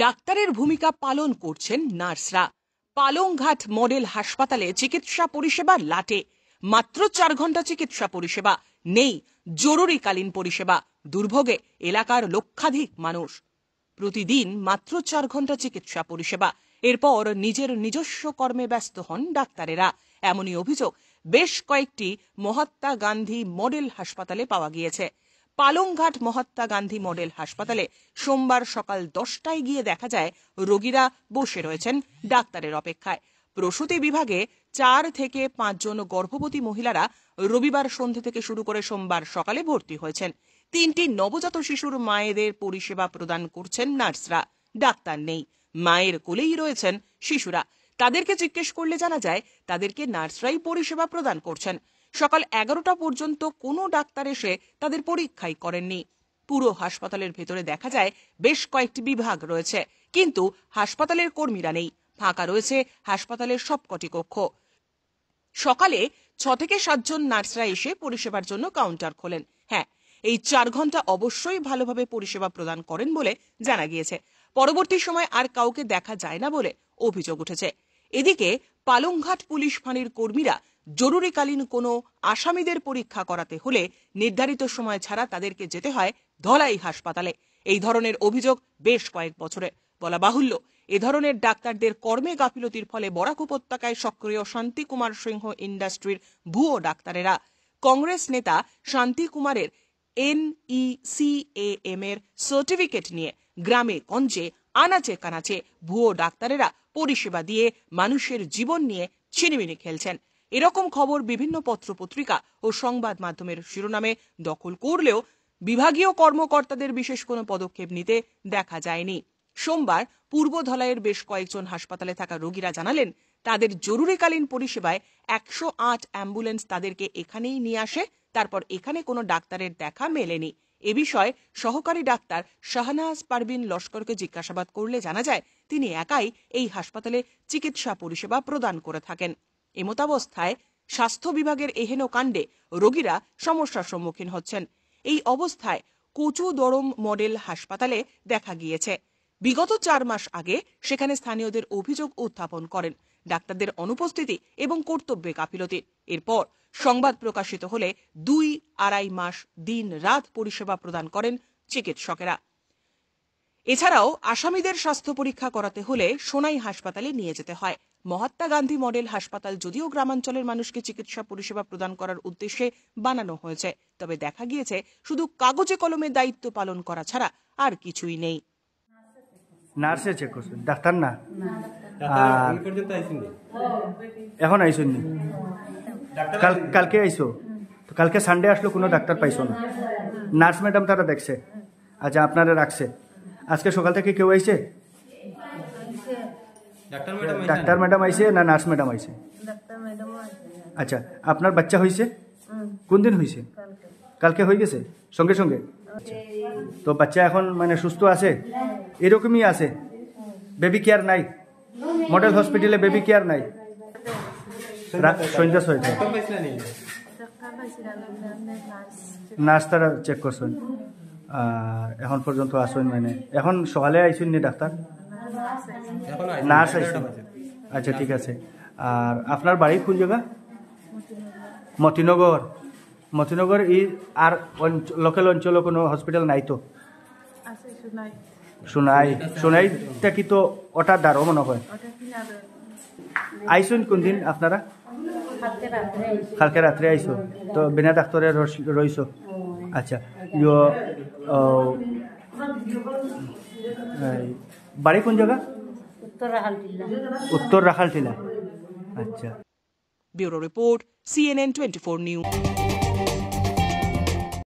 ডাক্তারের ভূমিকা পালন করছেন নার্সরা। পালংঘাট মডেল হাসপাতালে চিকিৎসা পরিষেবা লাটে। মাত্র 4 ঘন্টা চিকিৎসা পরিষেবা, নেই জরুরিকালীন পরিষেবা। দুর্ভোগে এলাকার লক্ষাধিক মানুষ। প্রতিদিন মাত্র 4 ঘন্টা চিকিৎসা পরিষেবা, এরপর নিজের নিজস্ব কর্মে ব্যস্ত হন ডাক্তারেরা। এমনই অভিযোগ বেশ কয়েকটি মহাত্মা গান্ধী মডেল হাসপাতালে পাওয়া গিয়েছে। পালংঘাট মহাত্মা গান্ধী মডেল হাসপাতালে সোমবার সকাল 10টায় গিয়ে দেখা যায় রোগীরা বসে রয়েছেন ডাক্তারের অপেক্ষায়। প্রসূতি বিভাগে 4 থেকে 5 জন গর্ভবতী মহিলারা রবিবার সন্ধ্যে থেকে শুরু করে সোমবার সকালে ভর্তি হয়েছেন। 3টি নবজাত শিশুর মায়েদের পরিষেবা প্রদান করছেন নার্সরা। ডাক্তার নেই, মায়ের কোলেই রয়েছেন শিশুরা। তাদেরকে জিজ্ঞেস করলে জানা যায় তাদেরকে নার্সরাই পরিষেবা প্রদান করছেন। সকাল 11টা পর্যন্ত কোনো ডাক্তার এসে তাদের পরীক্ষাই করেননি। পুরো হাসপাতালের ভেতরে দেখা যায় বেশ কয়েকটি বিভাগ রয়েছে, কিন্তু হাসপাতালের কর্মীরা নেই। ফাঁকা রয়েছে হাসপাতালের সবকটি কক্ষ। সকালে 6 থেকে 7 জন নার্সরা এসে পরিষেবার জন্য কাউন্টার খোলেন। হ্যাঁ, এই 4 ঘন্টা অবশ্যই ভালোভাবে পরিষেবা প্রদান করেন বলে জানা গিয়েছে। পরবর্তী সময় আর কাউকে দেখা যায় না বলে অভিযোগ উঠেছে। এদিকে পালংঘাট পুলিশ ফাঁড়ির কর্মীরা জরুরিকালীন কোনো আসামিদের পরীক্ষা করাতে হলে নির্ধারিত সময় ছাড়া তাদেরকে যেতে হয় ধলাই হাসপাতালে। এই ধরনের অভিযোগ বেশ কয়েক বছরে। বলা বাহুল্য, এ ধরনের ডাক্তারদের কর্মে গাফিলতির ফলে বরাক উপত্যকায় সক্রিয় শান্তি কুমার সিংহ ইন্ডাস্ট্রির ভুয়ো ডাক্তারেরা। কংগ্রেস নেতা শান্তি কুমারের NECAM এর সার্টিফিকেট নিয়ে গ্রামে গঞ্জে আনাচে কানাচে ভুয়ো ডাক্তারেরা পরিষেবা দিয়ে মানুষের জীবন নিয়ে ছিনিমিনি খেলছেন। এরকম খবর বিভিন্ন পত্রপত্রিকা ও সংবাদ মাধ্যমের শিরোনামে দখল করলেও বিভাগীয় কর্মকর্তাদের বিশেষ কোনো পদক্ষেপ নিতে দেখা যায়নি। সোমবার পূর্ব ধলাইয়ের বেশ কয়েকজন হাসপাতালে থাকা রোগীরা জানালেন তাদের জরুরিকালীন পরিষেবায় 108 অ্যাম্বুলেন্স তাদেরকে এখানেই নিয়ে আসে, তারপর এখানে কোনো ডাক্তারের দেখা মেলেনি। এ বিষয়ে সহকারী ডাক্তার শাহনাজ পারভিন লস্করকে জিজ্ঞাসাবাদ করলে জানা যায় তিনি একাই এই হাসপাতালে চিকিৎসা পরিষেবা প্রদান করে থাকেন। এমতাবস্থায় স্বাস্থ্য বিভাগের এহেন কাণ্ডে রোগীরা সমস্যার সম্মুখীন হচ্ছেন। এই অবস্থায় কচুদরম মডেল হাসপাতালে দেখা গিয়েছে বিগত 4 মাস আগে সেখানে স্থানীয়দের অভিযোগ উত্থাপন করেন ডাক্তারদের অনুপস্থিতি এবং কর্তব্যে গাফিলতি। এরপর সংবাদ প্রকাশিত হলে 2-2.5 মাস দিন রাত পরিষেবা প্রদান করেন চিকিৎসকেরা। এছাড়াও আসামিদের স্বাস্থ্য পরীক্ষা করাতে হলে সোনাই হাসপাতালে নিয়ে যেতে হয়। মহাত্মা গান্ধী মডেল হাসপাতাল যদিও গ্রামাঞ্চলের মানুষকে চিকিৎসা পরিষেবা প্রদান করার উদ্দেশ্যে বানানো হয়েছে, তবে দেখা গিয়েছে শুধু কাগজে কলমে দায়িত্ব পালন করা ছাড়া আর কিছুই নেই। নার্সে চেক করছেন, ডাক্তার না? এখন আইসুন নি? কালকে আইসো তো? কালকে সানডে আসলো, কোনো ডাক্তার পাইছো না? নার্স ম্যাডাম তারা দেখছে, আচ্ছা আপনারা রাখছে। আজকে সকাল থেকে কেউ আইছে? ডাক্তার ম্যাডাম আইছে না নার্স ম্যাডাম আইছে? আচ্ছা, আপনার বাচ্চা হয়েছে? কোন দিন হয়েছে? কালকে হয়ে গেছে সঙ্গে সঙ্গে? তো বাচ্চা এখন মানে সুস্থ আছে? এরকমই আছে? বেবি কেয়ার নাই? মডেল হসপিটালে বেবি কেয়ার নাই? সন্ধ্যা 6টায় নার্স তারা চেক করছেন, আর এখন পর্যন্ত আসেন মানে এখন সকালে আইসুন নি ডাক্তার? নার্স আইসুন? আচ্ছা ঠিক আছে। আর আপনার বাড়ি কোন জায়গা? মতিনগর। মতিনগর এই আর লোকাল অঞ্চলে কোনো হসপিটাল নাই তো? সোনাই। সোনাইটা কি তো ওটা দাঁড়ো মনে হয়? আইসুন কোন দিন আপনারা? কালকে রাত্রে আইসো তো বিনা ডাক্তারে রইছো? আচ্ছা, বাড়ি কোন জায়গা? উত্তর রাখালটিলা। আচ্ছা। Bureau report, CNN 24 news.